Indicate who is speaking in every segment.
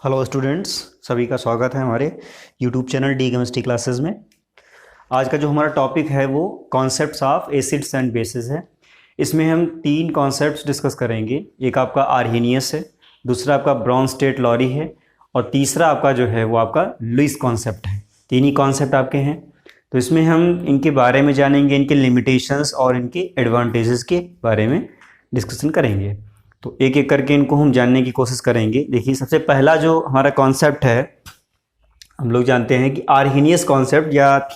Speaker 1: Hello students, सभी का स्वागत है हमारे YouTube channel D chemistry classes में। आज का जो हमारा टॉपिक है वो concepts of acids and basis है। इसमें हम तीन कॉन्सेप्ट्स डिस्कस करेंगे। एक आपका आर्हेनियस है, दूसरा आपका ब्रॉन्स्टेड लॉरी है और तीसरा आपका जो है वो आपका लुईस कॉन्सेप्ट है। तीन ही कॉन्सेप्ट आपके हैं, तो इसमें हम इनके बारे में जानेंगे, इनके लिमिटेशंस और इनके एडवांटेजेस के बारे में डिस्कशन करेंगे। तो एक एक करके इनको हम जानने की कोशिश करेंगे। देखिए, सबसे पहला जो हमारा कॉन्सेप्ट है, हम लोग जानते हैं कि आर्हेनियस कॉन्सेप्ट या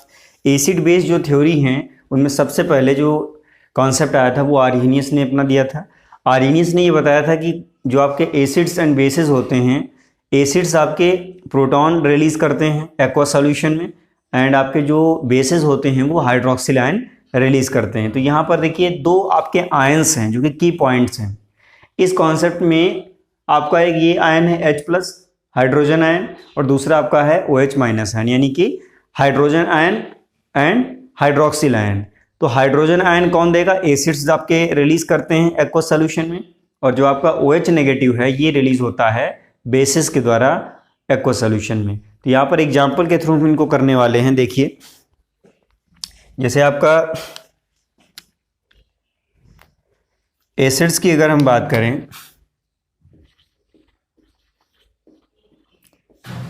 Speaker 1: एसिड बेस जो थ्योरी हैं उनमें सबसे पहले जो कॉन्सेप्ट आया था वो आर्हेनियस ने अपना दिया था। आर्हेनियस ने ये बताया था कि जो आपके एसिड्स एंड बेसिस होते हैं, एसिड्स आपके प्रोटॉन रिलीज करते हैं एक्वा सॉल्यूशन में एंड आपके जो बेसिस होते हैं वो हाइड्रोक्सिल आयन रिलीज करते हैं। तो यहाँ पर देखिए दो आपके आयंस हैं जो कि की पॉइंट्स हैं इस कॉन्सेप्ट में। आपका एक ये आयन है H+ हाइड्रोजन आयन और दूसरा आपका है OH- आयन, यानी कि hydrogen ion and hydroxyl ion. तो हाइड्रोजन आयन कौन देगा? एसिड्स आपके रिलीज करते हैं एक्वा सॉल्यूशन में, और जो आपका OH- है ये रिलीज होता है बेसिस के द्वारा एक्वा सॉल्यूशन में। तो यहाँ पर एग्जाम्पल के थ्रू हम इनको करने वाले हैं। देखिए, जैसे आपका एसिड्स की अगर हम बात करें,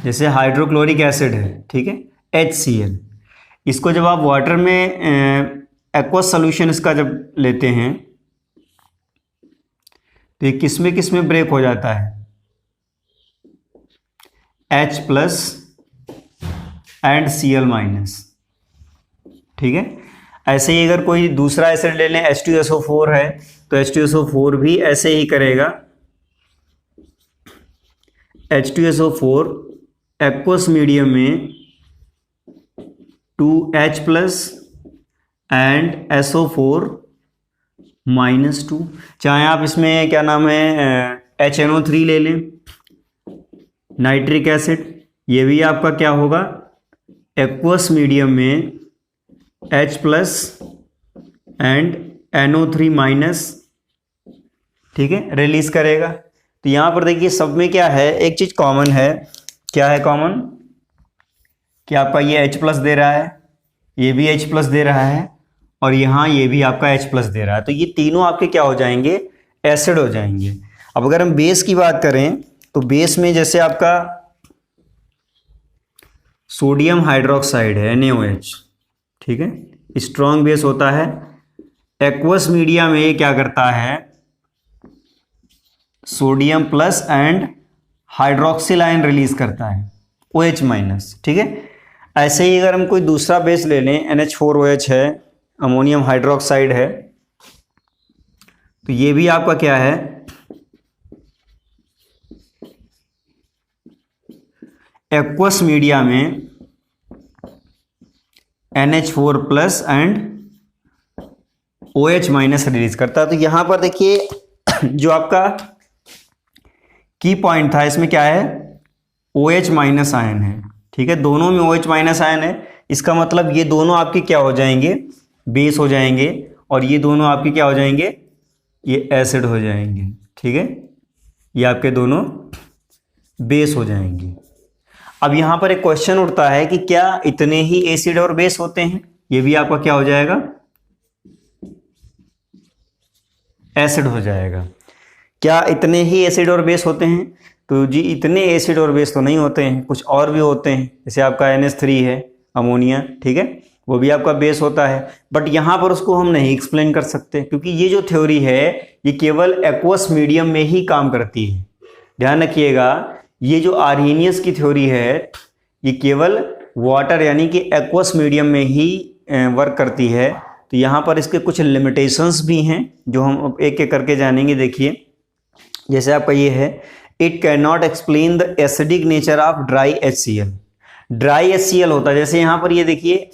Speaker 1: जैसे हाइड्रोक्लोरिक एसिड है, ठीक है, HCl। इसको जब आप वाटर में एक्वस सॉल्यूशन इसका जब लेते हैं तो ये किस में ब्रेक हो जाता है? H+ एंड Cl-, ठीक है। ऐसे ही अगर कोई दूसरा एसिड ले लें, H2SO4 है, तो H2SO4 भी ऐसे ही करेगा। H2SO4 एक्वस मीडियम में 2H+ एंड SO4-2। चाहे आप इसमें क्या नाम है HNO3 ले लें, नाइट्रिक एसिड, ये भी आपका क्या होगा? एक्वस मीडियम में H+ एंड NO3-, ठीक है, रिलीज करेगा। तो यहां पर देखिए सब में क्या है, एक चीज कॉमन है। क्या है कॉमन? कि आपका ये H+ दे रहा है, ये भी H+ दे रहा है और यहां ये भी आपका H+ दे रहा है। तो ये तीनों आपके क्या हो जाएंगे? एसिड हो जाएंगे। अब अगर हम बेस की बात करें तो बेस में जैसे आपका सोडियम हाइड्रोक्साइड है NaOH, ठीक है, स्ट्रॉन्ग बेस होता है। एक्वस मीडिया में ये क्या करता है? Sodium plus and hydroxyl ion release करता है OH-, ठीक है। ऐसे ही अगर हम कोई दूसरा बेस ले लें, NH4OH है, अमोनियम हाइड्रोक्साइड है, तो ये भी आपका क्या है? एक्वस मीडिया में NH4+ एंड OH- रिलीज करता है। तो यहां पर देखिए जो आपका की पॉइंट था इसमें क्या है? OH- आयन है, ठीक है, दोनों में OH- आयन है। इसका मतलब ये दोनों आपके क्या हो जाएंगे? बेस हो जाएंगे, और ये दोनों आपके क्या हो जाएंगे? ये एसिड हो जाएंगे, ठीक है, ये आपके दोनों बेस हो जाएंगे। अब यहां पर एक क्वेश्चन उठता है कि क्या इतने ही एसिड और बेस होते हैं? ये भी आपका क्या हो जाएगा? एसिड हो जाएगा। क्या इतने ही एसिड और बेस होते हैं? तो जी इतने एसिड और बेस तो नहीं होते हैं, कुछ और भी होते हैं। जैसे आपका NH3 है, अमोनिया, ठीक है, वो भी आपका बेस होता है, बट यहां पर उसको हम नहीं एक्सप्लेन कर सकते क्योंकि ये जो थ्योरी है ये केवल एक्वस मीडियम में ही काम करती है। ध्यान रखिएगा, ये जो आर्हेनियस की थ्योरी है ये केवल वाटर यानी कि एक्वस मीडियम में ही वर्क करती है। तो यहाँ पर इसके कुछ लिमिटेशंस भी हैं जो हम एक एक करके जानेंगे। देखिए, जैसे आपका ये है, it can not explain the acidic nature of dry HCl। Dry HCl होता है, जैसे यहाँ पर ये देखिए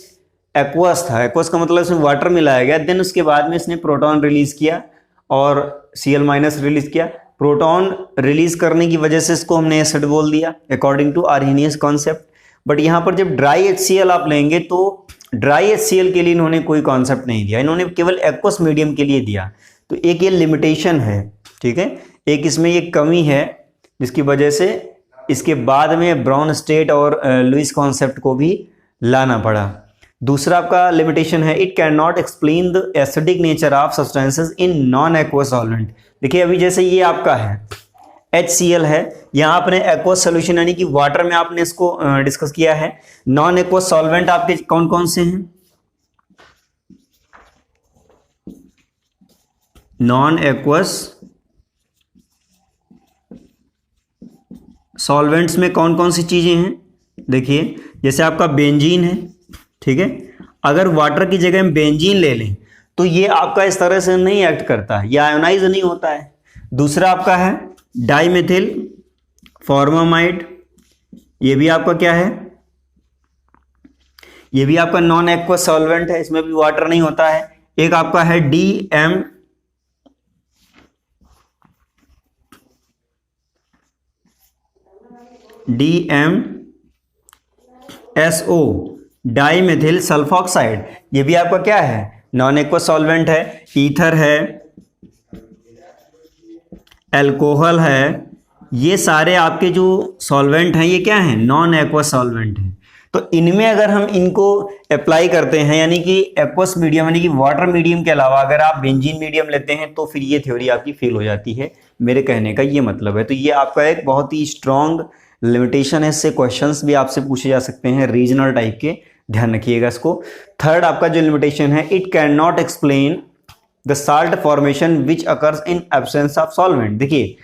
Speaker 1: एक्वस था, एक्वस का मतलब इसमें वाटर मिलाया गया, देन उसके बाद में इसने प्रोटॉन रिलीज किया और Cl- रिलीज किया। प्रोटॉन रिलीज करने की वजह से इसको हमने एसिड बोल दिया according to Arrhenius concept. But यहाँ पर जब ड्राई HCl आप लेंगे तो ड्राई HCl के लिए इन्होंने कोई कॉन्सेप्ट नहीं दिया, इन्होंने केवल एक्वस मीडियम के लिए दिया। तो एक ये लिमिटेशन है, ठीक है, एक इसमें ये कमी है जिसकी वजह से इसके बाद में ब्राउन स्टेट और लुईस कॉन्सेप्ट को भी लाना पड़ा। दूसरा आपका लिमिटेशन है, it can not explain the acidic nature of substances in non aqueous solvent. देखिए अभी जैसे ये आपका है HCl है, यहाँ आपने एक्वस सोल्यूशन यानी कि वाटर में आपने इसको डिस्कस किया है। नॉन एक्वस सॉल्वेंट आपके कौन कौन से हैं? नॉन एक्वस सॉल्वेंट्स में कौन कौन सी चीजें हैं? देखिए जैसे आपका बेंजीन है, ठीक है, अगर वाटर की जगह हम बेंजीन ले लें तो ये आपका इस तरह से नहीं एक्ट करता है, ये आयोनाइज नहीं होता है। दूसरा आपका है डाइमेथिल फॉर्मामाइड, ये भी आपका क्या है? ये भी आपका नॉन एक्वस सॉल्वेंट है, इसमें भी वाटर नहीं होता है। एक आपका है DMSO डाइमेथिल सल्फॉक्साइड, ये भी आपका क्या है? नॉन एक्वस सॉल्वेंट है। ईथर है, अल्कोहल है, ये सारे आपके जो सॉल्वेंट हैं ये क्या हैं? नॉन एक्वस सॉल्वेंट हैं। तो इनमें अगर हम इनको अप्लाई करते हैं यानी कि एक्वस मीडियम यानी कि वाटर मीडियम के अलावा अगर आप बेंजीन मीडियम लेते हैं तो फिर ये थ्योरी आपकी फेल हो जाती है, मेरे कहने का ये मतलब है। तो ये आपका एक बहुत ही स्ट्रॉन्ग लिमिटेशन है, इससे क्वेश्चंस भी आपसे पूछे जा सकते हैं रीजनल टाइप के, ध्यान रखिएगा इसको। थर्ड आपका जो लिमिटेशन है, it can not explain the salt formation which occurs in absence of solvent. देखिए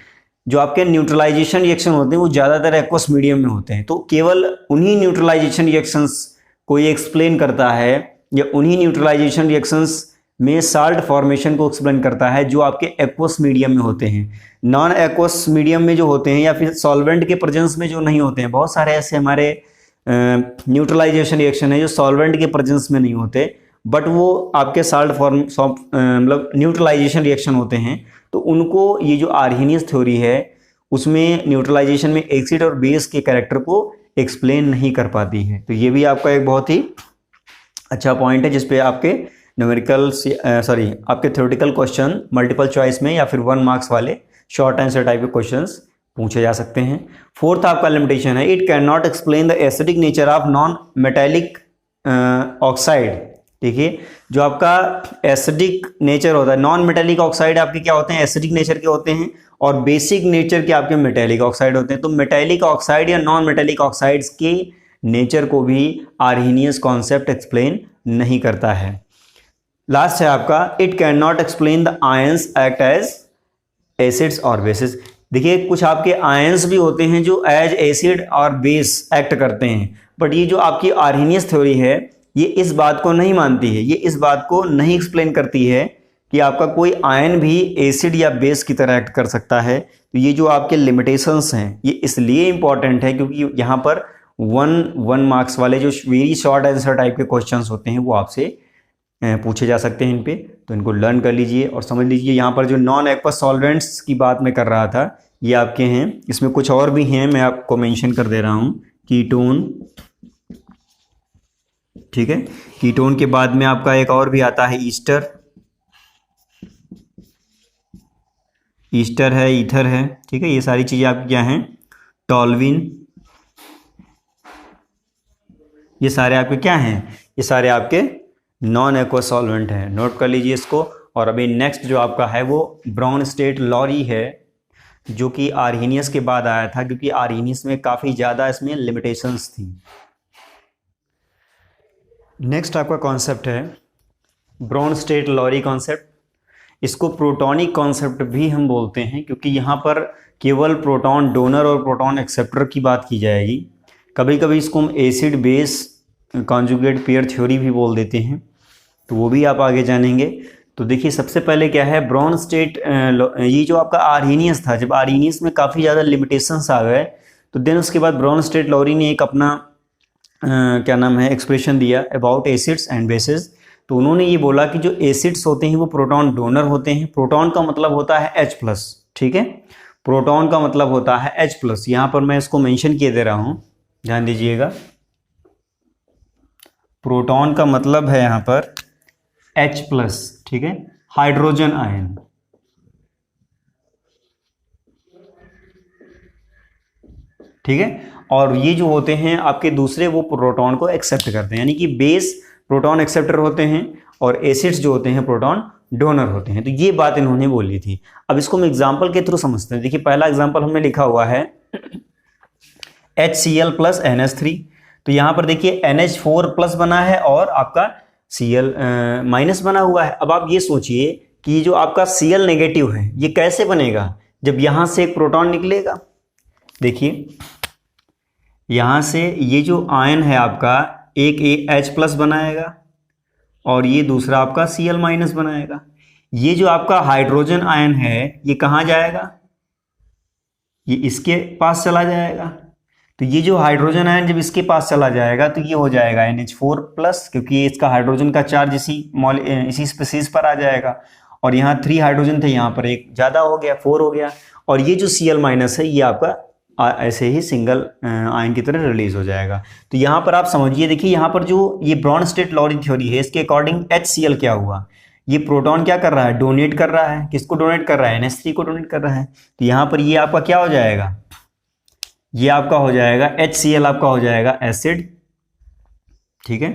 Speaker 1: जो आपके न्यूट्रलाइजेशन रिएक्शन होते हैं वो ज़्यादातर एक्वस मीडियम में होते हैं, तो केवल उन्हीं न्यूट्रलाइजेशन रिएक्शंस को ये एक्सप्लेन करता है या उन्हीं न्यूट्रलाइजेशन रिएक्शंस में साल्ट फॉर्मेशन को एक्सप्लेन करता है जो आपके एक्वस मीडियम में होते हैं। नॉन एक्वस मीडियम में जो होते हैं या फिर सॉल्वेंट के प्रेजेंस में जो नहीं होते हैं, बहुत सारे ऐसे हमारे न्यूट्रलाइजेशन रिएक्शन है जो सॉल्वेंट के प्रेजेंस में नहीं होते बट वो आपके साल्ट फॉर्म मतलब न्यूट्रलाइजेशन रिएक्शन होते हैं, तो उनको ये जो आर्हेनियस थ्योरी है उसमें न्यूट्रलाइजेशन में एसिड और बेस के कैरेक्टर को एक्सप्लेन नहीं कर पाती है। तो ये भी आपका एक बहुत ही अच्छा पॉइंट है जिसपे आपके न्यूमेरिकल आपके थ्योरेटिकल क्वेश्चन मल्टीपल चॉइस में या फिर 1 मार्क्स वाले शॉर्ट आंसर टाइप के क्वेश्चंस पूछे जा सकते हैं। फोर्थ आपका लिमिटेशन है, it can not explain the acidic nature of non metallic oxide. देखिए जो आपका एसिडिक नेचर होता है, नॉन मेटेलिक ऑक्साइड आपके क्या होते हैं? एसिडिक नेचर के होते हैं, और बेसिक नेचर के आपके मेटेलिक ऑक्साइड होते हैं। तो मेटेलिक ऑक्साइड या नॉन मेटेलिक ऑक्साइड्स के नेचर को भी आर्हेनियस कॉन्सेप्ट एक्सप्लेन नहीं करता है। लास्ट है आपका, it can not explain the ions act as acids और बेसिस। देखिए कुछ आपके आयंस भी होते हैं जो एज एसिड और बेस एक्ट करते हैं, बट ये जो आपकी आर्हेनियस थ्योरी है ये इस बात को नहीं मानती है, ये इस बात को नहीं एक्सप्लेन करती है कि आपका कोई आयन भी एसिड या बेस की तरह एक्ट कर सकता है। तो ये जो आपके लिमिटेशंस हैं ये इसलिए इंपॉर्टेंट है क्योंकि यहाँ पर 1 मार्क्स वाले जो वेरी शॉर्ट आंसर टाइप के क्वेश्चंस होते हैं वो आपसे पूछे जा सकते हैं इन पे। तो इनको लर्न कर लीजिए और समझ लीजिए। यहाँ पर जो नॉन एक्वस सॉल्वेंट्स की बात मैं कर रहा था ये आपके हैं, इसमें कुछ और भी हैं, मैं आपको मेंशन कर दे रहा हूँ। कीटोन, ठीक है, कीटोन के बाद में आपका एक और भी आता है ईस्टर, ईस्टर है, ईथर है, ठीक है, ये सारी चीज़ें आपकी क्या हैं? टॉल्विन, ये सारे आपके क्या हैं? ये सारे आपके नॉन एक्वस सॉल्वेंट हैं, नोट कर लीजिए इसको। और अभी नेक्स्ट जो आपका है वो ब्राउन स्टेट लॉरी है जो कि आर्हेनियस के बाद आया था क्योंकि आर्हेनियस में काफ़ी ज़्यादा इसमें लिमिटेशंस थी। नेक्स्ट आपका कॉन्सेप्ट है ब्राउन स्टेट लॉरी कॉन्सेप्ट। इसको प्रोटॉनिक कॉन्सेप्ट भी हम बोलते हैं क्योंकि यहाँ पर केवल प्रोटॉन डोनर और प्रोटॉन एक्सेप्टर की बात की जाएगी। कभी कभी इसको हम acid base conjugate pair theory भी बोल देते हैं, तो वो भी आप आगे जानेंगे। तो देखिए सबसे पहले क्या है ब्राउन स्टेट, ये जो आपका आर्हेनियस था, जब आर्हेनियस में काफ़ी ज़्यादा लिमिटेशंस आ गए तो देन उसके बाद ब्राउन स्टेट लॉरी ने एक अपना क्या नाम है एक्सप्रेशन दिया अबाउट एसिड्स एंड बेसिस। तो उन्होंने ये बोला कि जो एसिड्स होते हैं वो प्रोटॉन डोनर होते हैं। प्रोटॉन का मतलब होता है H+, ठीक है, प्रोटॉन का मतलब होता है H+। यहाँ पर मैं इसको मेंशन किए दे रहा हूँ, ध्यान दीजिएगा। प्रोटॉन का मतलब है यहाँ पर H+, ठीक है, हाइड्रोजन आयन। ठीक है। और ये जो होते हैं आपके दूसरे, वो प्रोटॉन को एक्सेप्ट करते हैं, यानी कि बेस प्रोटॉन एक्सेप्टर होते हैं और एसिड्स जो होते हैं प्रोटॉन डोनर होते हैं। तो ये बात इन्होंने बोली थी। अब इसको हम एग्जाम्पल के थ्रू समझते हैं। देखिए पहला एग्जाम्पल हमने लिखा हुआ है HCl प्लस NH3। तो यहाँ पर देखिए NH4 प्लस बना है और आपका Cl माइनस बना हुआ है। अब आप ये सोचिए कि जो आपका Cl नेगेटिव है ये कैसे बनेगा, जब यहाँ से एक प्रोटॉन निकलेगा। देखिए यहाँ से ये जो आयन है आपका, एक H प्लस बनाएगा और ये दूसरा आपका Cl माइनस बनाएगा। ये जो आपका हाइड्रोजन आयन है ये कहाँ जाएगा, ये इसके पास चला जाएगा। तो ये जो हाइड्रोजन आयन जब इसके पास चला जाएगा तो ये हो जाएगा NH4 प्लस, क्योंकि ये इसका हाइड्रोजन का चार्ज इसी स्पीसीज पर आ जाएगा। और यहाँ 3 हाइड्रोजन थे, यहाँ पर एक ज़्यादा हो गया, 4 हो गया। और ये जो Cl माइनस है ये आपका ऐसे ही सिंगल आयन की तरह रिलीज हो जाएगा। तो यहाँ पर आप समझिए, देखिए यहाँ पर जो ये ब्रॉन्स्टेड लॉरेंट थ्योरी है, इसके अकॉर्डिंग HCl क्या हुआ, ये प्रोटॉन क्या कर रहा है, डोनेट कर रहा है। किसको डोनेट कर रहा है, NH3 को डोनेट कर रहा है। तो यहाँ पर ये आपका क्या हो जाएगा, ये आपका हो जाएगा HCl आपका हो जाएगा एसिड। ठीक है,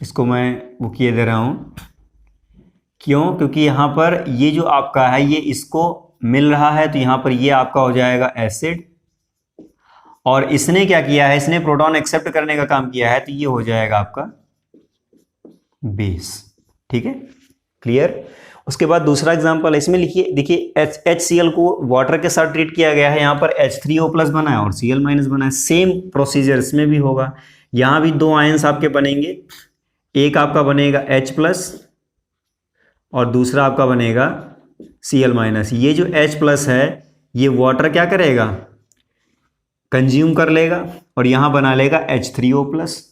Speaker 1: इसको मैं वो किए दे रहा हूँ, क्यों, क्योंकि यहाँ पर ये जो आपका है ये इसको मिल रहा है, तो यहाँ पर ये आपका हो जाएगा एसिड। और इसने क्या किया है, इसने प्रोटॉन एक्सेप्ट करने का काम किया है, तो ये हो जाएगा आपका बेस। ठीक है, क्लियर। उसके बाद दूसरा एग्जांपल इसमें लिखिए, देखिए HCl को वाटर के साथ ट्रीट किया गया है, यहाँ पर H3O प्लस बना है और Cl माइनस बना है। सेम प्रोसीजर इसमें भी होगा। यहाँ भी 2 आयंस आपके बनेंगे, एक आपका बनेगा H प्लस और दूसरा आपका बनेगा Cl माइनस। ये जो H प्लस है ये वाटर क्या करेगा, कंज्यूम कर लेगा और यहाँ बना लेगा H3O प्लस।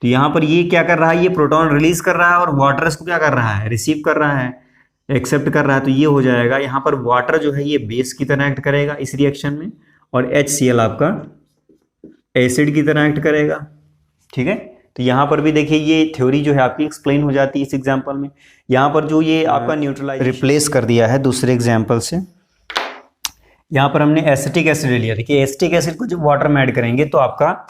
Speaker 1: तो यहाँ पर ये क्या कर रहा है, ये प्रोटॉन रिलीज कर रहा है और वाटर इसको क्या कर रहा है, रिसीव कर रहा है, एक्सेप्ट कर रहा है। तो ये हो जाएगा, यहाँ पर वाटर जो है ये बेस की तरह एक्ट करेगा इस रिएक्शन में और HCl आपका एसिड की तरह एक्ट करेगा। ठीक है, तो यहाँ पर भी देखिए ये थ्योरी जो है आपकी एक्सप्लेन हो जाती है इस एग्जाम्पल में। यहाँ पर जो ये आपका न्यूट्रलाइज रिप्लेस कर दिया है दूसरे एग्जाम्पल से। यहाँ पर हमने एसिटिक एसिड ले लिया। देखिए एसिटिक एसिड को जब वाटर में ऐड करेंगे तो आपका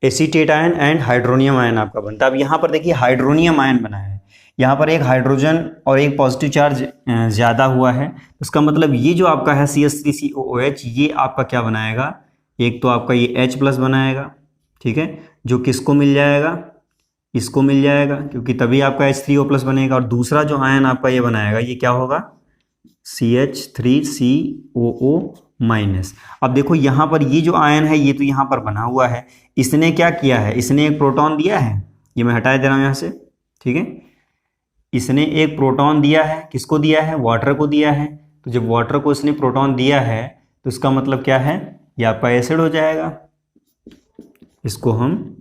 Speaker 1: acetate ion and hydronium ion आपका बनता है। अब यहाँ पर देखिए हाइड्रोनियम आयन बना है, यहाँ पर एक हाइड्रोजन और एक पॉजिटिव चार्ज ज़्यादा हुआ है। उसका मतलब ये जो आपका है CH3COOH ये आपका क्या बनाएगा, एक तो आपका ये H प्लस बनाएगा। ठीक है, जो किसको मिल जाएगा, इसको मिल जाएगा, क्योंकि तभी आपका H3O प्लस बनेगा। और दूसरा जो आयन आपका ये बनाएगा ये क्या होगा, CH3COO माइनस। अब देखो यहाँ पर ये जो आयन है ये तो यहाँ पर बना हुआ है, इसने क्या किया है, इसने एक प्रोटॉन दिया है, ये मैं हटा दे रहा हूँ यहाँ से। ठीक है, इसने एक प्रोटॉन दिया है, किसको दिया है, वाटर को दिया है। तो जब वाटर को इसने प्रोटॉन दिया है तो इसका मतलब क्या है, ये आपका एसिड हो जाएगा, इसको हम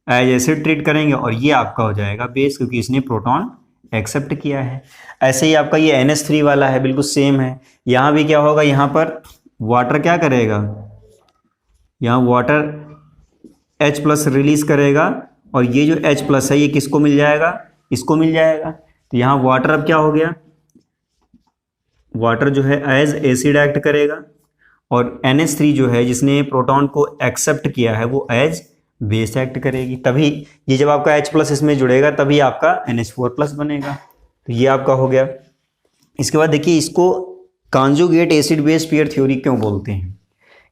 Speaker 1: एज एसिड ट्रीट करेंगे और ये आपका हो जाएगा बेस, क्योंकि इसने प्रोटॉन एक्सेप्ट किया है। ऐसे ही आपका ये NH3 वाला है, बिल्कुल सेम है। यहाँ भी क्या होगा, यहाँ पर वाटर क्या करेगा, यहाँ वाटर H प्लस रिलीज करेगा और ये जो H प्लस है ये किसको मिल जाएगा, इसको मिल जाएगा। तो यहाँ वाटर अब क्या हो गया, वाटर जो है एज एसिड एक्ट करेगा और NH3 जो है जिसने प्रोटॉन को एक्सेप्ट किया है वो एज बेस एक्ट करेगी। तभी ये जब आपका H प्लस इसमें जुड़ेगा तभी आपका NH4 प्लस बनेगा। तो ये आपका हो गया। इसके बाद देखिए इसको conjugate acid base pair theory क्यों बोलते हैं।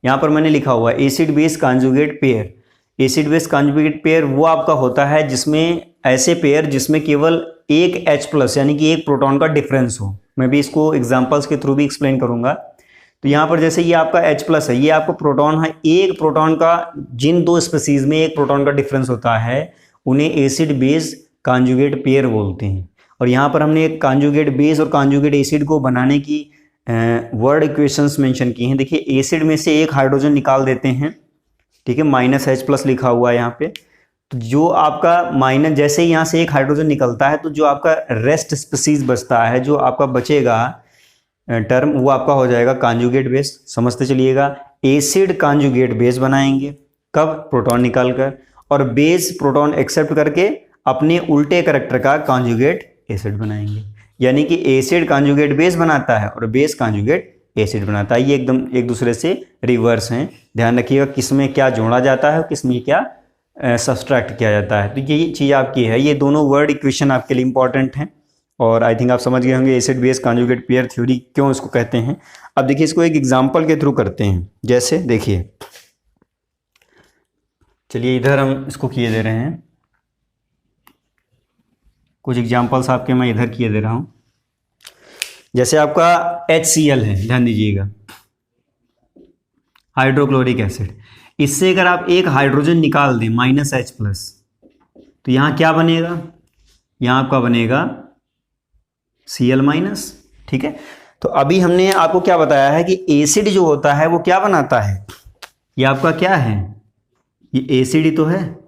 Speaker 1: यहाँ पर मैंने लिखा हुआ है acid base conjugate pair. Acid base conjugate pair वो आपका होता है जिसमें ऐसे पेयर जिसमें केवल एक H प्लस यानी कि एक प्रोटॉन का डिफरेंस हो। मैं भी इसको एग्जाम्पल्स के थ्रू भी एक्सप्लेन करूंगा। तो यहाँ पर जैसे ये आपका H प्लस है, ये आपका प्रोटॉन है, एक प्रोटॉन का जिन 2 स्पीसीज में एक प्रोटॉन का डिफरेंस होता है उन्हें एसिड बेस कॉन्जुगेट पेयर बोलते हैं। और यहाँ पर हमने एक कॉन्जुगेट बेस और कॉन्जुगेट एसिड को बनाने की वर्ड इक्वेशंस मेंशन की हैं। देखिए एसिड में से एक हाइड्रोजन निकाल देते हैं, ठीक है, -H प्लस लिखा हुआ है यहाँ पे। तो जो आपका माइनस, जैसे ही यहाँ से एक हाइड्रोजन निकलता है तो जो आपका रेस्ट स्पीसीज बचता है, जो आपका बचेगा टर्म, वो आपका हो जाएगा कॉन्जुगेट बेस। समझते चलिएगा, एसिड कॉन्जुगेट बेस बनाएंगे कब, प्रोटॉन निकाल कर, और बेस प्रोटॉन एक्सेप्ट करके अपने उल्टे करैक्टर का कॉन्जुगेट एसिड बनाएंगे। यानी कि एसिड कॉन्जुगेट बेस बनाता है और बेस कॉन्जुगेट एसिड बनाता है। ये एकदम एक दूसरे से रिवर्स हैं, ध्यान रखिएगा किस में क्या जोड़ा जाता है और किस में क्या सब्सट्रैक्ट किया जाता है। तो ये चीज़ आपकी है, ये दोनों वर्ड इक्वेशन आपके लिए इंपॉर्टेंट हैं और आई थिंक आप समझ गए होंगे acid base conjugate pair theory क्यों इसको कहते हैं। अब देखिए इसको एक एग्जांपल के थ्रू करते हैं। जैसे देखिए, चलिए इधर हम इसको किए दे रहे हैं, कुछ एग्जांपल्स आपके मैं इधर किए दे रहा हूँ। जैसे आपका HCl है, ध्यान दीजिएगा, हाइड्रोक्लोरिक एसिड। इससे अगर आप एक हाइड्रोजन निकाल दें -H+, तो यहाँ क्या बनेगा, यहाँ आपका बनेगा Cl-। ठीक है, तो अभी हमने आपको क्या बताया है कि एसिड जो होता है वो क्या बनाता है, ये आपका क्या है, ये एसिड ही तो है।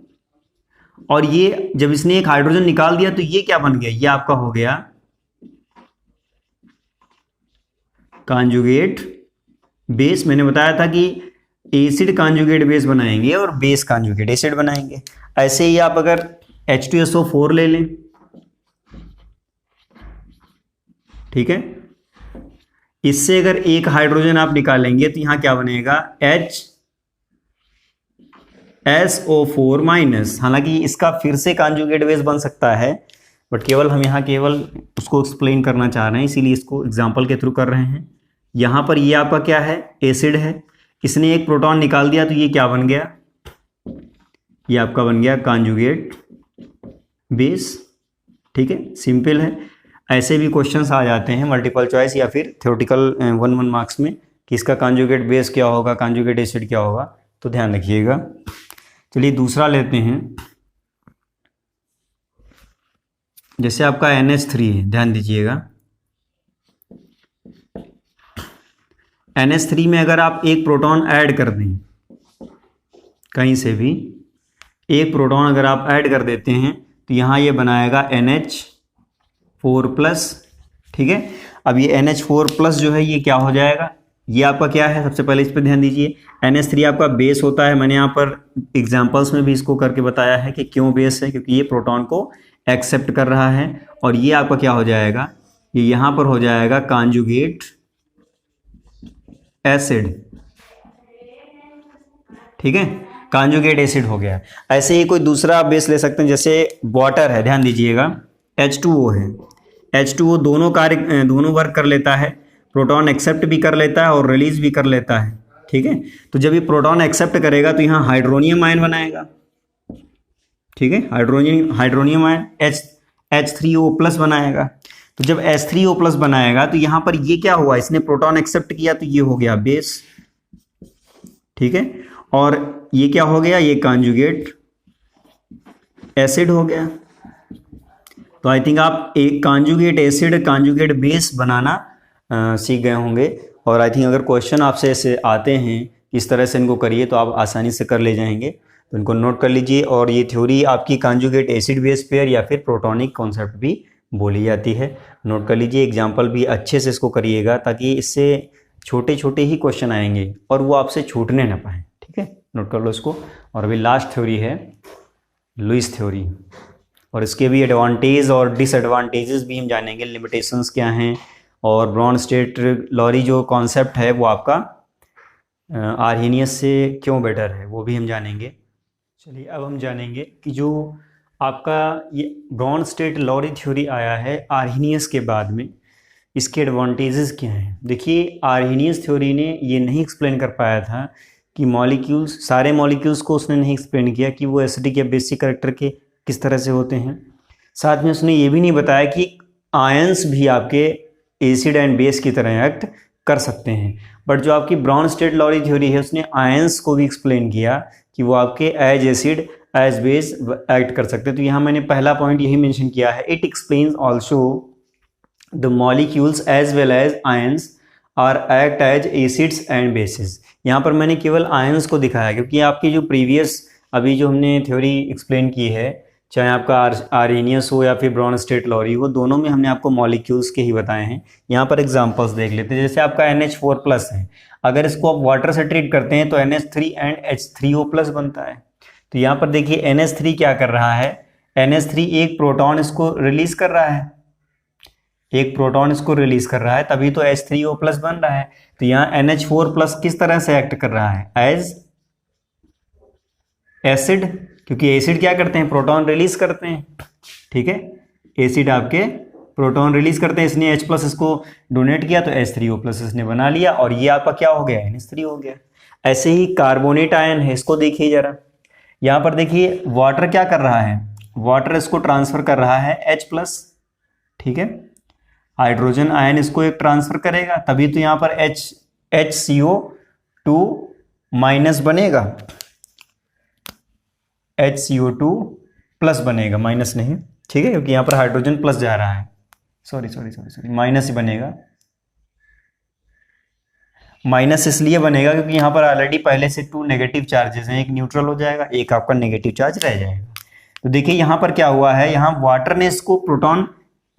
Speaker 1: और ये जब इसने एक हाइड्रोजन निकाल दिया तो ये क्या बन गया, ये आपका हो गया कॉन्जुगेट बेस। मैंने बताया था कि एसिड कॉन्जुगेट बेस बनाएंगे और बेस कॉन्जुगेट एसिड बनाएंगे। ऐसे ही आप अगर H2SO4 ले लें, ठीक है, इससे अगर एक हाइड्रोजन आप निकालेंगे तो यहां क्या बनेगा HSO4-। हालांकि इसका फिर से कॉन्जुगेट बेस बन सकता है, बट केवल हम यहाँ केवल उसको एक्सप्लेन करना चाह रहे हैं, इसीलिए इसको एग्जांपल के थ्रू कर रहे हैं। यहाँ पर ये आपका क्या है, एसिड है, इसने एक प्रोटॉन निकाल दिया तो ये क्या बन गया, ये आपका बन गया कॉन्जुगेट बेस। ठीक है, सिंपल है। ऐसे भी क्वेश्चंस आ जाते हैं मल्टीपल चॉइस या फिर थ्योरेटिकल 1 मार्क्स में कि इसका कॉन्जुगेट बेस क्या होगा, कॉन्जुगेट एसिड क्या होगा, तो ध्यान रखिएगा। चलिए दूसरा लेते हैं। जैसे आपका NH3 है, ध्यान दीजिएगा, NH3 में अगर आप एक प्रोटॉन ऐड कर दें, कहीं से भी एक प्रोटॉन अगर आप ऐड कर देते हैं तो यहाँ ये बनाएगा NH4+। ठीक है, अब ये NH4+ जो है ये क्या हो जाएगा, ये आपका क्या है, सबसे पहले इस पर ध्यान दीजिए। NH3 आपका बेस होता है, मैंने यहाँ पर एग्जांपल्स में भी इसको करके बताया है कि क्यों बेस है, क्योंकि ये प्रोटॉन को एक्सेप्ट कर रहा है। और ये आपका क्या हो जाएगा, ये यहाँ पर हो जाएगा कॉन्जुगेट एसिड। ठीक है, कॉन्जुगेट एसिड हो गया। ऐसे ही कोई दूसरा आप बेस ले सकते हैं, जैसे वाटर है, ध्यान दीजिएगा, H2O है। H2O दोनों वर्क कर लेता है, प्रोटॉन एक्सेप्ट भी कर लेता है और रिलीज भी कर लेता है। ठीक है, तो जब ये प्रोटॉन एक्सेप्ट करेगा तो यहाँ हाइड्रोनियम आयन बनाएगा। ठीक है, हाइड्रोनियम आयन H3O+ बनाएगा। तो जब H3O+ बनाएगा तो यहाँ पर ये क्या हुआ, इसने प्रोटॉन एक्सेप्ट किया तो ये हो गया बेस। ठीक है, और ये क्या हो गया, ये कॉन्जुगेट एसिड हो गया। तो आई थिंक आप एक कॉन्जुगेट एसिड कॉन्जुगेट बेस बनाना सीख गए होंगे। और आई थिंक अगर क्वेश्चन आपसे ऐसे आते हैं इस तरह से इनको करिए तो आप आसानी से कर ले जाएंगे, तो इनको नोट कर लीजिए। और ये थ्योरी आपकी कॉन्जुगेट एसिड बेस पेयर या फिर प्रोटॉनिक कॉन्सेप्ट भी बोली जाती है, नोट कर लीजिए। एग्जाम्पल भी अच्छे से इसको करिएगा ताकि इससे छोटे छोटे ही क्वेश्चन आएंगे और वो आपसे छूटने ना पाएँ। ठीक है, नोट कर लो इसको। और अभी लास्ट थ्योरी है लुईस थ्योरी, और इसके भी एडवांटेज और डिसएडवांटेजेस भी हम जानेंगे, लिमिटेशंस क्या हैं, और ब्रॉनस्टेट लॉरी जो कॉन्सेप्ट है वो आपका आर्हेनियस से क्यों बेटर है वो भी हम जानेंगे। चलिए अब हम जानेंगे कि जो आपका ये ब्रॉनस्टेट लॉरी थ्योरी आया है आर्हेनियस के बाद में, इसके एडवांटेजेस क्या हैं। देखिए आर्हेनियस थ्योरी ने ये नहीं एक्सप्लेन कर पाया था कि मॉलिक्यूल्स, सारे मॉलिक्यूल्स को उसने नहीं एक्सप्लेन किया कि वो एसिडिक या बेसिक कैरेक्टर के किस तरह से होते हैं। साथ में उसने ये भी नहीं बताया कि आयंस भी आपके एसिड एंड बेस की तरह एक्ट कर सकते हैं। बट जो आपकी ब्रॉनस्टेट लॉरी थ्योरी है उसने आयंस को भी एक्सप्लेन किया कि वो आपके as acid as base act कर सकते हैं। तो यहाँ मैंने पहला पॉइंट यही मेंशन किया है, it explains also the molecules as well as ions are act as acids and bases. यहाँ पर मैंने केवल आयंस को दिखाया क्योंकि आपकी जो प्रीवियस अभी जो हमने थ्योरी एक्सप्लेन की है, चाहे आपका आर्हेनियस हो या फिर ब्रॉनस्टेट लॉरी हो, दोनों में हमने आपको मॉलिक्यूल्स के ही बताए हैं। यहाँ पर एग्जांपल्स देख लेते हैं। जैसे आपका NH4+ है, अगर इसको आप वाटर से ट्रीट करते हैं तो NH3 एंड H3O+ बनता है। तो यहाँ पर देखिए NH3 क्या कर रहा है, NH3 एक प्रोटॉन इसको रिलीज कर रहा है, एक प्रोटॉन इसको रिलीज कर रहा है, तभी तो H3O प्लस बन रहा है। तो यहाँ NH4 प्लस किस तरह से एक्ट कर रहा है? एज एसिड, क्योंकि एसिड क्या करते हैं? प्रोटॉन रिलीज करते हैं। ठीक है, एसिड आपके प्रोटॉन रिलीज करते हैं, इसने H प्लस इसको डोनेट किया तो H3O प्लस इसने बना लिया, और ये आपका क्या हो गया? NH3 हो गया। ऐसे ही कार्बोनेट आयन है, इसको देखिए जरा, यहाँ पर देखिए वाटर क्या कर रहा है? वाटर इसको ट्रांसफर कर रहा है H प्लस। ठीक है, हाइड्रोजन आयन इसको एक ट्रांसफर करेगा, तभी तो यहाँ पर HCO2 माइनस बनेगा, HCO2 प्लस बनेगा, माइनस नहीं। ठीक है, क्योंकि यहाँ पर हाइड्रोजन प्लस जा रहा है, सॉरी माइनस ही बनेगा। माइनस इसलिए बनेगा क्योंकि यहाँ पर ऑलरेडी पहले से 2 नेगेटिव चार्जेस हैं, एक न्यूट्रल हो जाएगा, एक आपका नेगेटिव चार्ज रह जाएगा। तो देखिए यहाँ पर क्या हुआ है, यहाँ वाटर ने इसको प्रोटॉन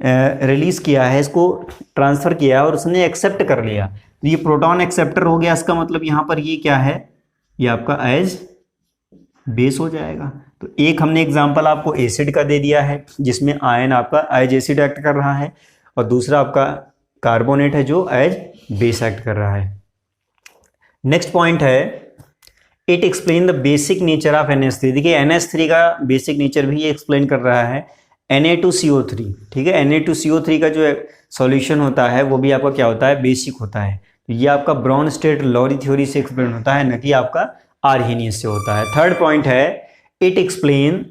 Speaker 1: रिलीज किया है, इसको ट्रांसफर किया है और उसने एक्सेप्ट कर लिया, तो ये प्रोटॉन एक्सेप्टर हो गया। इसका मतलब यहाँ पर ये क्या है? ये आपका एज बेस हो जाएगा। तो एक हमने एग्जांपल आपको एसिड का दे दिया है, जिसमें आयन आपका एज एसिड एक्ट कर रहा है, और दूसरा आपका कार्बोनेट है जो एज बेस एक्ट कर रहा है। नेक्स्ट पॉइंट है, it explain the basic nature of NH3। देखिए NH3 का बेसिक नेचर भी ये एक्सप्लेन कर रहा है। Na2CO3, ठीक है, Na2CO3 का जो सॉल्यूशन होता है वो भी आपका क्या होता है? बेसिक होता है। तो ये आपका ब्राउन-स्टेट-लॉरी थ्योरी से एक्सप्लेन होता है, न कि आपका आर्हेनियस से होता है। थर्ड पॉइंट है, it explain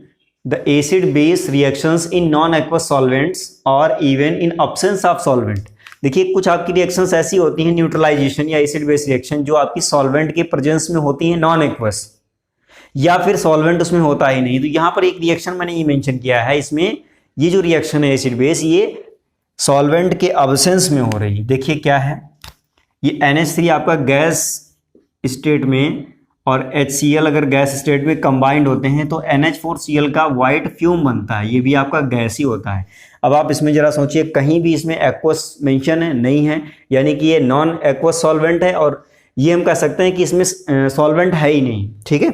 Speaker 1: the acid base reactions in non aqueous solvents और even in absence of solvent. देखिए कुछ आपकी रिएक्शंस ऐसी होती हैं, न्यूट्रलाइजेशन या एसिड बेस रिएक्शन, जो आपकी सॉल्वेंट के प्रेजेंस में होती हैं, नॉन एक्वस, या फिर सॉल्वेंट उसमें होता ही नहीं। तो यहाँ पर एक रिएक्शन मैंने ये मेंशन किया है, इसमें ये जो रिएक्शन है एसिड बेस, ये सॉल्वेंट के अब्सेंस में हो रही है। देखिए क्या है, ये NH3 आपका गैस स्टेट में और HCl अगर गैस स्टेट में कंबाइंड होते हैं तो NH4Cl का वाइट फ्यूम बनता है, ये भी आपका गैस ही होता है। अब आप इसमें जरा सोचिए, कहीं भी इसमें एक्वस मेंशन है? नहीं है, यानी कि ये नॉन एक्वस सॉल्वेंट है, और ये हम कह सकते हैं कि इसमें सॉल्वेंट है ही नहीं। ठीक है,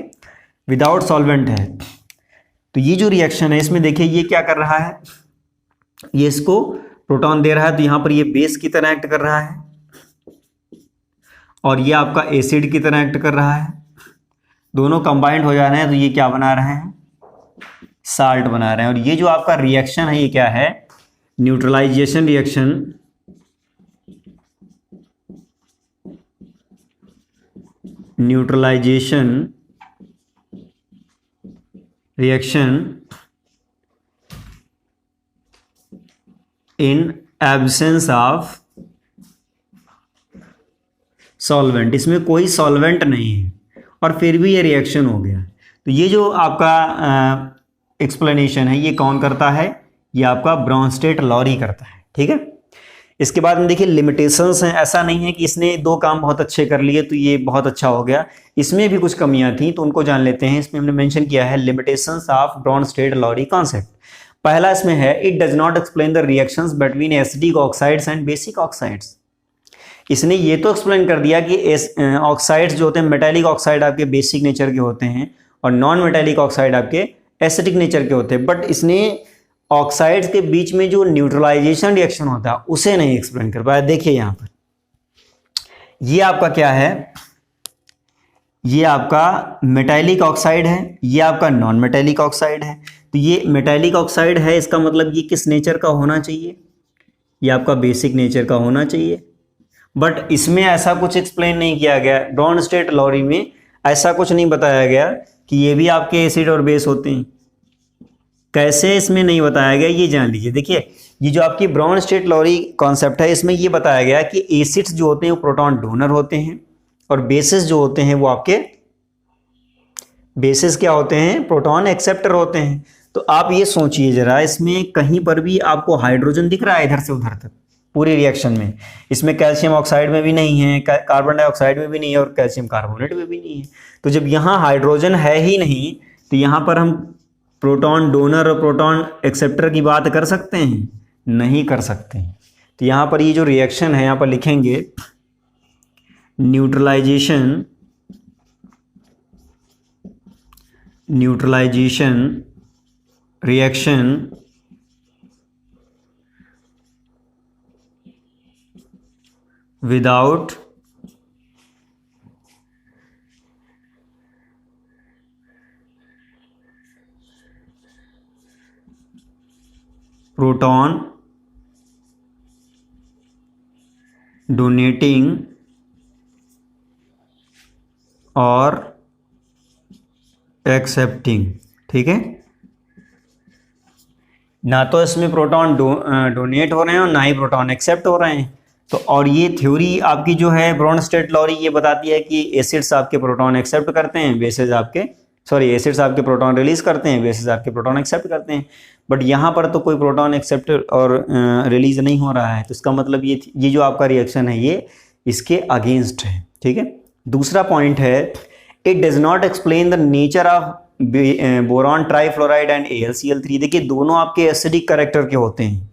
Speaker 1: विदाउट सॉल्वेंट है। तो ये जो रिएक्शन है इसमें देखिए ये क्या कर रहा है, ये इसको प्रोटॉन दे रहा है, तो यहाँ पर ये बेस की तरह एक्ट कर रहा है, और ये आपका एसिड की तरह एक्ट कर रहा है। दोनों कंबाइंड हो जा रहे हैं, तो ये क्या बना रहे हैं? साल्ट बना रहे हैं। और ये जो आपका रिएक्शन है ये क्या है? Neutralisation reaction, neutralisation reaction in absence of solvent. इसमें कोई सॉल्वेंट नहीं है और फिर भी ये रिएक्शन हो गया। तो ये जो आपका एक्सप्लेनेशन है ये कौन करता है? ये आपका ब्राउन-स्टेट-लॉरी करता है। ठीक है, इसके बाद में देखिए लिमिटेशंस हैं। ऐसा नहीं है कि इसने 2 काम बहुत अच्छे कर लिए तो ये बहुत अच्छा हो गया, इसमें भी कुछ कमियां थी, तो उनको जान लेते हैं। इसमें हमने मेंशन किया है लिमिटेशंस ऑफ ब्राउन-स्टेट-लॉरी कॉन्सेप्ट। पहला इसमें है, it does not explain the reactions between acidic oxides and basic oxides. इसने ये तो एक्सप्लेन कर दिया कि ऑक्साइड्स जो होते हैं, मेटालिक ऑक्साइड आपके बेसिक नेचर के होते हैं और नॉन मेटालिक ऑक्साइड आपके एसिडिक नेचर के होते हैं, बट इसने ऑक्साइड्स के बीच में जो न्यूट्रलाइजेशन रिएक्शन होता है उसे नहीं एक्सप्लेन कर पाया। देखिए यहाँ पर ये आपका क्या है, ये आपका मेटालिक ऑक्साइड है, ये आपका नॉन मेटालिक ऑक्साइड है। तो ये मेटालिक ऑक्साइड है, इसका मतलब ये किस नेचर का होना चाहिए? ये आपका बेसिक नेचर का होना चाहिए, बट इसमें ऐसा कुछ एक्सप्लेन नहीं किया गया। ब्राउन-स्टेट-लॉरी में ऐसा कुछ नहीं बताया गया कि ये भी आपके एसिड और बेस होते हैं। कैसे, इसमें नहीं बताया गया, ये जान लीजिए। देखिए ये जो आपकी ब्राउन-स्टेट-लॉरी कॉन्सेप्ट है, इसमें ये बताया गया कि एसिड्स जो होते हैं वो प्रोटॉन डोनर होते हैं, और बेसिस जो होते हैं वो आपके बेसिस क्या होते हैं? प्रोटॉन एक्सेप्टर होते हैं। तो आप ये सोचिए जरा, इसमें कहीं पर भी आपको हाइड्रोजन दिख रहा है इधर से उधर तक पूरी रिएक्शन में? इसमें कैल्शियम ऑक्साइड में भी नहीं है, कार्बन डाइऑक्साइड में भी नहीं है, और कैल्शियम कार्बोनेट में भी नहीं है। तो जब यहाँ हाइड्रोजन है ही नहीं, तो यहाँ पर हम प्रोटॉन डोनर और प्रोटॉन एक्सेप्टर की बात कर सकते हैं? नहीं कर सकते हैं। तो यहाँ पर ये जो रिएक्शन है, यहाँ पर लिखेंगे neutralisation reaction without proton donating और एक्सेप्टिंग। ठीक है, ना तो इसमें प्रोटॉन डोनेट हो रहे हैं और ना ही प्रोटॉन एक्सेप्ट हो रहे हैं। तो और ये थ्योरी आपकी जो है ब्रोनस्टेड लॉरी ये बताती है कि एसिड्स आपके प्रोटॉन एक्सेप्ट करते हैं, बेसिस आपके एसिड्स आपके प्रोटॉन रिलीज करते हैं, बेसिस आपके प्रोटॉन एक्सेप्ट करते हैं। बट यहाँ पर तो कोई प्रोटॉन एक्सेप्ट और रिलीज नहीं हो रहा है, तो इसका मतलब ये जो आपका रिएक्शन है ये इसके अगेंस्ट है। ठीक है, दूसरा पॉइंट है it does not explain the nature of boron trifluoride and AlCl3। देखिए दोनों आपके एसिडिक कैरेक्टर के होते हैं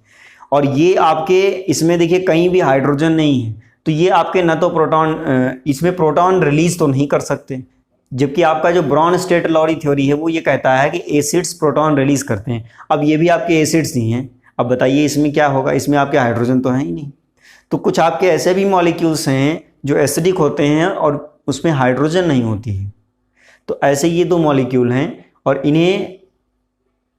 Speaker 1: और ये आपके इसमें देखिए कहीं भी हाइड्रोजन नहीं है, तो ये आपके न तो प्रोटॉन इसमें प्रोटॉन रिलीज तो नहीं कर सकते, जबकि आपका जो ब्रोनस्टेड लॉरी थ्योरी है वो ये कहता है कि एसिड्स प्रोटॉन रिलीज करते हैं। अब ये भी आपके एसिड्स नहीं हैं, अब बताइए इसमें क्या होगा, इसमें आपके हाइड्रोजन तो है ही नहीं। तो कुछ आपके ऐसे भी मॉलिक्यूल्स हैं जो एसिडिक होते हैं और उसमें हाइड्रोजन नहीं होती है। तो ऐसे ये दो मॉलिक्यूल हैं और इन्हें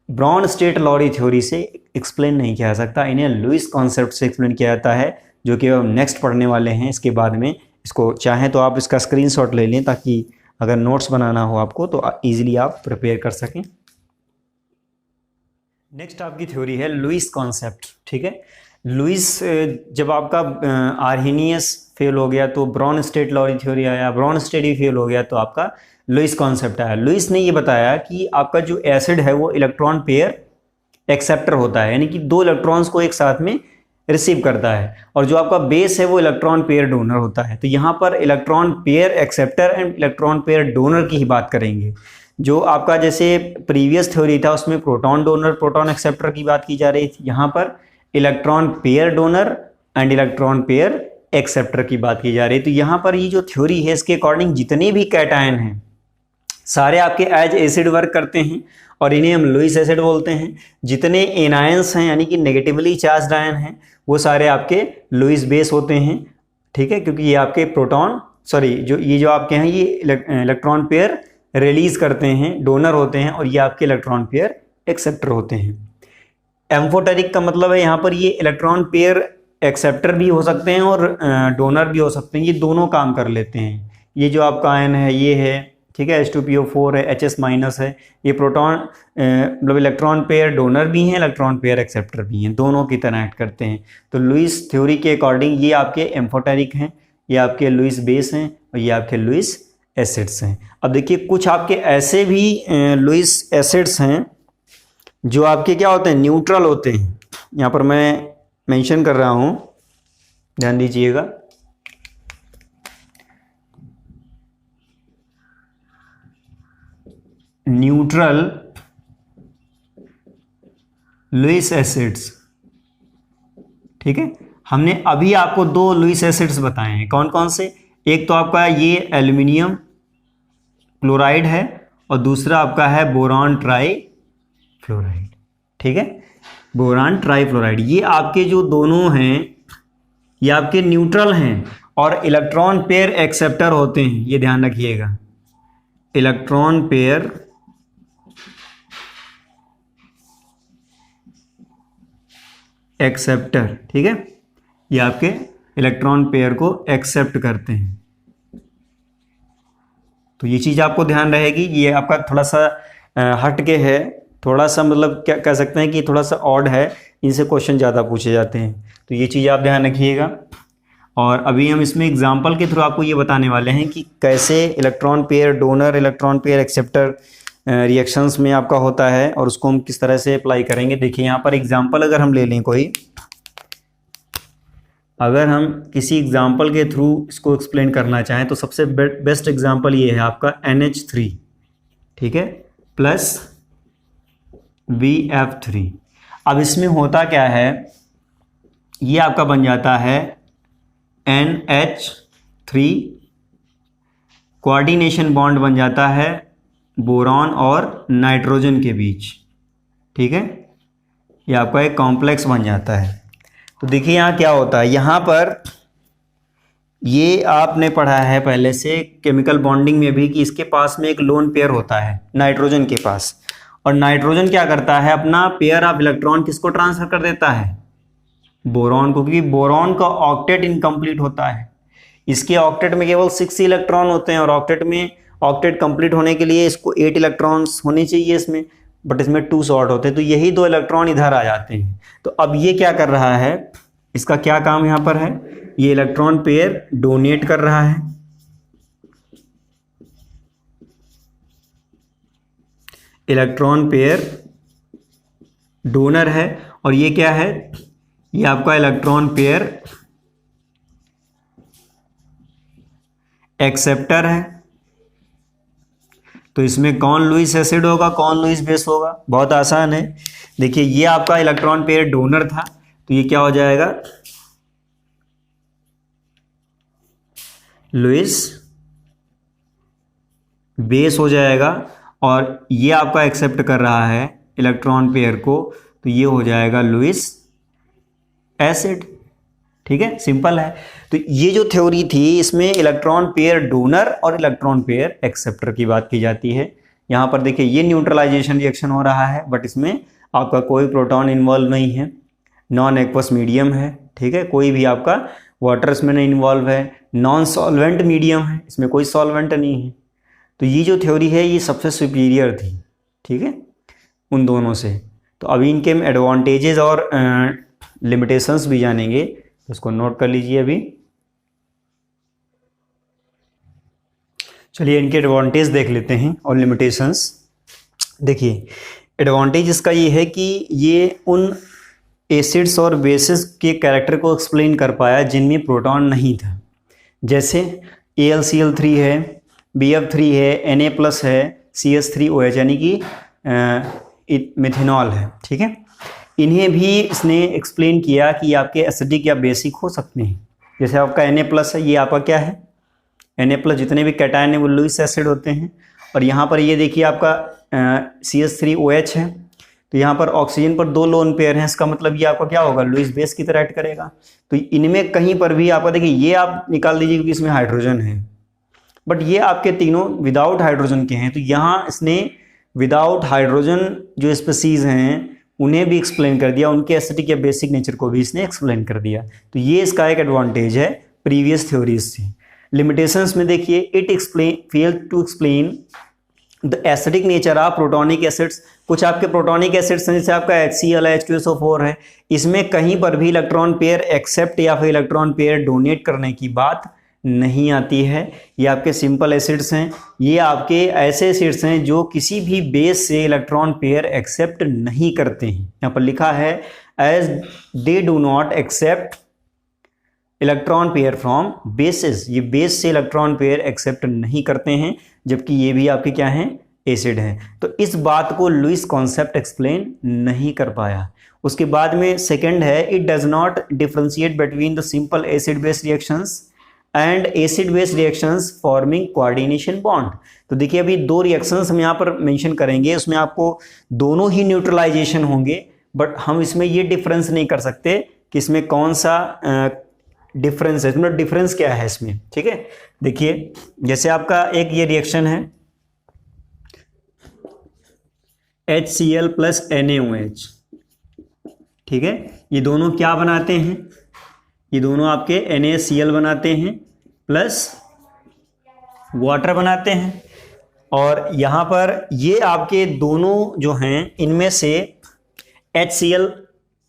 Speaker 1: ब्रोनस्टेड लॉरी थ्योरी से एक्सप्लेन नहीं किया जा सकता, इन्हें लुईस कॉन्सेप्ट से एक्सप्लेन किया जाता है, जो कि हम नेक्स्ट पढ़ने वाले हैं इसके बाद में। इसको चाहें तो आप इसका स्क्रीनशॉट ले लें ताकि अगर नोट्स बनाना हो आपको तो इजीली आप प्रिपेयर कर सकें। नेक्स्ट आपकी थ्योरी है लुईस कॉन्सेप्ट। ठीक है, लुईस जब आपका आर्हेनियस फेल हो गया तो ब्रोनस्टेड लॉरी थ्योरी आया, ब्रोनस्टेड ही फेल हो गया तो आपका लुईस कॉन्सेप्ट आया। लुईस ने ये बताया कि आपका जो एसिड है वो इलेक्ट्रॉन पेयर एक्सेप्टर होता है, यानी कि दो इलेक्ट्रॉन्स को एक साथ में रिसीव करता है, और जो आपका बेस है वो इलेक्ट्रॉन पेयर डोनर होता है। तो यहाँ पर electron pair acceptor and electron pair donor की ही बात करेंगे। जो आपका जैसे प्रीवियस थ्योरी था उसमें प्रोटॉन डोनर प्रोटॉन एक्सेप्टर की बात की जा रही थी, यहाँ पर electron pair donor and electron pair acceptor की बात की जा रही है। तो यहाँ पर ये जो थ्योरी है इसके अकॉर्डिंग जितने भी कैटायन हैं सारे आपके एज एसिड वर्क करते हैं और इन्हें हम लुईस एसिड बोलते हैं। जितने एनायंस हैं यानी कि नेगेटिवली चार्ज्ड आयन हैं वो सारे आपके लुईस बेस होते हैं। ठीक है, क्योंकि ये आपके प्रोटॉन जो आपके हैं ये इलेक्ट्रॉन पेयर रिलीज करते हैं, डोनर होते हैं, और ये आपके इलेक्ट्रॉन पेयर एक्सेप्टर होते हैं। एम्फोटेरिक का मतलब है यहाँ पर ये इलेक्ट्रॉन पेयर एक्सेप्टर भी हो सकते हैं और डोनर भी हो सकते हैं, ये दोनों काम कर लेते हैं। ये जो आपका आयन है ये है, ठीक है, H2PO4 है, HS माइनस है, ये प्रोटॉन मतलब इलेक्ट्रॉन पेयर डोनर भी हैं, इलेक्ट्रॉन पेयर एक्सेप्टर भी हैं, दोनों की तरह एक्ट करते हैं। तो लुईस थ्योरी के अकॉर्डिंग ये आपके एम्फोटेरिक हैं, ये आपके लुईस बेस हैं और ये आपके लुईस एसिड्स हैं। अब देखिए कुछ आपके ऐसे भी लुईस एसिड्स हैं जो आपके क्या होते हैं, न्यूट्रल होते हैं। यहाँ पर मैं मेंशन कर रहा हूँ, ध्यान दीजिएगा। Neutral Lewis acids. ठीक है, हमने अभी आपको दो लुईस एसिड्स बताए हैं, कौन कौन से, एक तो आपका ये एल्युमिनियम क्लोराइड है और दूसरा आपका है बोरॉन ट्राई फ्लोराइड। ठीक है, बोरॉन ट्राई फ्लोराइड, ये आपके जो दोनों हैं ये आपके न्यूट्रल हैं और इलेक्ट्रॉन पेयर एक्सेप्टर होते हैं, ये ध्यान रखिएगा, इलेक्ट्रॉन पेयर एक्सेप्टर। ठीक है, ये आपके इलेक्ट्रॉन पेयर को एक्सेप्ट करते हैं। तो ये चीज़ आपको ध्यान रहेगी, ये आपका थोड़ा सा हट के है, थोड़ा सा मतलब क्या कह सकते हैं कि थोड़ा सा ऑड है, इनसे क्वेश्चन ज़्यादा पूछे जाते हैं, तो ये चीज़ आप ध्यान रखिएगा। और अभी हम इसमें एग्जांपल के थ्रू आपको ये बताने वाले हैं कि कैसे electron pair donor electron pair acceptor reactions में आपका होता है और उसको हम किस तरह से अप्लाई करेंगे। देखिए यहाँ पर एग्जांपल अगर हम ले लें कोई, अगर हम किसी एग्जांपल के थ्रू इसको एक्सप्लेन करना चाहें तो सबसे बेस्ट एग्जांपल ये है आपका NH3, ठीक है, प्लस VF3। अब इसमें होता क्या है, ये आपका बन जाता है NH3, कोऑर्डिनेशन बॉन्ड बन जाता है बोरॉन और नाइट्रोजन के बीच। ठीक है, ये आपका एक कॉम्प्लेक्स बन जाता है। तो देखिए यहाँ क्या होता है, यहाँ पर ये आपने पढ़ा है पहले से केमिकल बॉन्डिंग में भी कि इसके पास में एक लोन पेयर होता है नाइट्रोजन के पास, और नाइट्रोजन क्या करता है, अपना पेयर ऑफ इलेक्ट्रॉन किसको ट्रांसफर कर देता है, बोरॉन को, क्योंकि बोरॉन का ऑक्टेट इनकम्प्लीट होता है। इसके ऑक्टेट में केवल 6 इलेक्ट्रॉन होते हैं, और ऑक्टेट कंप्लीट होने के लिए इसको 8 इलेक्ट्रॉन्स होने चाहिए इसमें, बट इसमें 2 शॉर्ट होते हैं, तो यही 2 इलेक्ट्रॉन इधर आ जाते हैं। तो अब ये क्या कर रहा है, इसका क्या काम यहाँ पर है, ये इलेक्ट्रॉन पेयर डोनेट कर रहा है, इलेक्ट्रॉन पेयर डोनर है, और ये क्या है, ये आपका इलेक्ट्रॉन पेयर एक्सेप्टर है। तो इसमें कौन लुईस एसिड होगा, कौन लुईस बेस होगा, बहुत आसान है। देखिए ये आपका इलेक्ट्रॉन पेयर डोनर था, तो ये क्या हो जाएगा, लुईस बेस हो जाएगा, और ये आपका एक्सेप्ट कर रहा है इलेक्ट्रॉन पेयर को, तो ये हो जाएगा लुईस एसिड। ठीक है, सिंपल है। तो ये जो थ्योरी थी इसमें इलेक्ट्रॉन पेयर डोनर और इलेक्ट्रॉन पेयर एक्सेप्टर की बात की जाती है। यहाँ पर देखिए ये न्यूट्रलाइजेशन रिएक्शन हो रहा है, बट इसमें आपका कोई प्रोटॉन इन्वॉल्व नहीं है, नॉन एक्वस मीडियम है। ठीक है, कोई भी आपका वाटर इसमें नहीं इन्वॉल्व है, नॉन सॉल्वेंट मीडियम है, इसमें कोई सॉल्वेंट नहीं है। तो ये जो थ्योरी है ये सबसे सुपीरियर थी, ठीक है, उन दोनों से। तो अभी इनके हम एडवांटेजेस और लिमिटेशंस भी जानेंगे, तो इसको नोट कर लीजिए अभी। चलिए इनके एडवांटेज देख लेते हैं और लिमिटेशंस। देखिए एडवांटेज इसका ये है कि ये उन एसिड्स और बेसिस के कैरेक्टर को एक्सप्लेन कर पाया जिनमें प्रोटॉन नहीं था, जैसे AlCl3 है, Bf3 है, Na+ है, CH3OH यानी कि मिथेनॉल है। ठीक है, इन्हें भी इसने एक्सप्लेन किया कि आपके एसिडिक या बेसिक हो सकते हैं। जैसे आपका Na+ है, ये आपका क्या है, Na+ जितने भी कैटायन है वो लुईस एसिड होते हैं। और यहाँ पर ये देखिए आपका CH3OH है, तो यहाँ पर ऑक्सीजन पर 2 लोन पेयर हैं, इसका मतलब ये आपका क्या होगा, लुईस बेस की तरह एक्ट करेगा। तो इनमें कहीं पर भी आपका देखिए ये आप निकाल दीजिए क्योंकि इसमें हाइड्रोजन है, बट ये आपके तीनों विदाउट हाइड्रोजन के हैं। तो यहाँ इसने विदाउट हाइड्रोजन जो स्पीसीज हैं उन्हें भी एक्सप्लेन कर दिया, उनके एसिडिक या बेसिक नेचर को भी इसने एक्सप्लेन कर दिया। तो ये इसका एक एडवांटेज है प्रीवियस थ्योरीज से। लिमिटेशंस में देखिए it fail to explain the acidic nature of protonic acids. कुछ आपके प्रोटोनिक एसिड्स हैं जैसे आपका HCl है, H2SO4 है, इसमें कहीं पर भी इलेक्ट्रॉन पेयर एक्सेप्ट या फिर इलेक्ट्रॉन पेयर डोनेट करने की बात नहीं आती है। ये आपके सिंपल एसिड्स हैं, ये आपके ऐसे एसिड्स हैं जो किसी भी बेस से इलेक्ट्रॉन पेयर एक्सेप्ट नहीं करते हैं। यहाँ पर लिखा है as they do not accept electron pair from bases, ये बेस से इलेक्ट्रॉन पेयर एक्सेप्ट नहीं करते हैं, जबकि ये भी आपके क्या हैं, एसिड हैं। तो इस बात को लुईस कॉन्सेप्ट एक्सप्लेन नहीं कर पाया। उसके बाद में सेकंड है it does not differentiate between the simple acid base reactions and acid base reactions forming coordination bond. तो देखिए अभी 2 रिएक्शंस हम यहाँ पर मेंशन करेंगे, उसमें आपको दोनों ही न्यूट्रलाइजेशन होंगे, बट हम इसमें ये डिफरेंस नहीं कर सकते कि इसमें कौन सा डिफरेंस है, इसमें डिफरेंस क्या है इसमें। ठीक है, देखिए जैसे आपका एक ये रिएक्शन है HCl + NaOH, ठीक है, ये दोनों क्या बनाते हैं, ये दोनों आपके NaCl बनाते हैं प्लस वाटर बनाते हैं। और यहाँ पर ये आपके दोनों जो हैं इनमें से HCl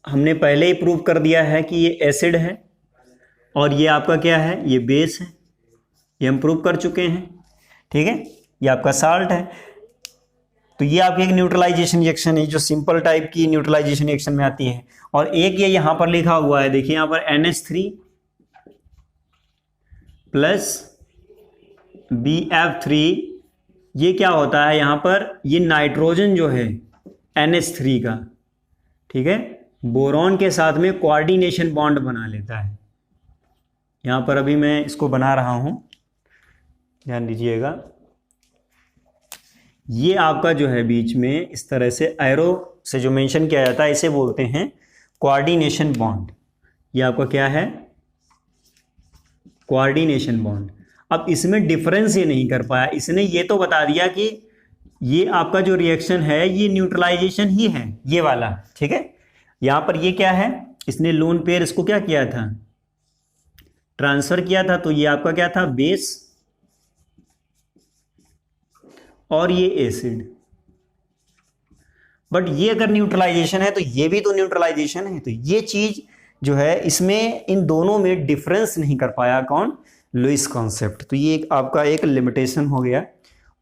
Speaker 1: हमने पहले ही प्रूव कर दिया है कि ये एसिड है, और ये आपका क्या है, ये बेस है, ये हम प्रूव कर चुके हैं। ठीक है, ये आपका साल्ट है। तो ये आपकी एक न्यूट्रलाइजेशन रिएक्शन है जो सिंपल टाइप की न्यूट्रलाइजेशन रिएक्शन में आती है। और एक ये यहाँ पर लिखा हुआ है, देखिए यहाँ पर NH3 + BF3, ये क्या होता है, यहाँ पर ये नाइट्रोजन जो है NH3 का, ठीक है, बोरॉन के साथ में कोऑर्डिनेशन बॉन्ड बना लेता है। यहाँ पर अभी मैं इसको बना रहा हूँ, ध्यान दीजिएगा। ये आपका जो है बीच में इस तरह से एरो से जो मेंशन किया जाता है इसे बोलते हैं कोऑर्डिनेशन बॉन्ड। ये आपका क्या है, कोऑर्डिनेशन बॉन्ड। अब इसमें डिफरेंस ये नहीं कर पाया, इसने ये तो बता दिया कि ये आपका जो रिएक्शन है ये न्यूट्रलाइजेशन ही है, ये वाला, ठीक है। यहां पर ये क्या है, इसने लोन पेयर इसको क्या किया था, ट्रांसफर किया था, तो ये आपका क्या था, बेस और ये एसिड। बट ये अगर न्यूट्रलाइजेशन है तो ये भी तो न्यूट्रलाइजेशन है, तो ये चीज जो है इसमें इन दोनों में डिफरेंस नहीं कर पाया कौन, लुईस कॉन्सेप्ट। तो ये आपका एक लिमिटेशन हो गया।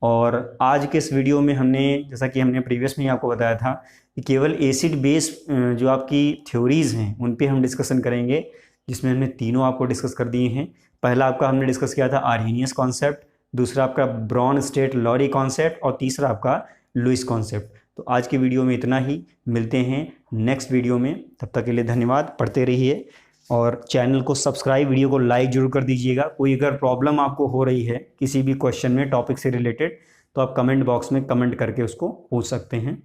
Speaker 1: और आज के इस वीडियो में हमने, जैसा कि हमने प्रीवियस में ही आपको बताया था, कि केवल एसिड बेस जो आपकी थ्योरीज हैं उन पे हम डिस्कशन करेंगे, जिसमें हमने तीनों आपको डिस्कस कर दिए हैं। पहला आपका हमने डिस्कस किया था आर्हेनियस कॉन्सेप्ट, दूसरा आपका ब्रॉन स्टेट लॉरी कॉन्सेप्ट, और तीसरा आपका लुईस कॉन्सेप्ट। तो आज की वीडियो में इतना ही, मिलते हैं नेक्स्ट वीडियो में। तब तक के लिए धन्यवाद, पढ़ते रहिए और चैनल को सब्सक्राइब, वीडियो को लाइक जरूर कर दीजिएगा। कोई अगर प्रॉब्लम आपको हो रही है किसी भी क्वेश्चन में, टॉपिक से रिलेटेड, तो आप कमेंट बॉक्स में कमेंट करके उसको पूछ सकते हैं।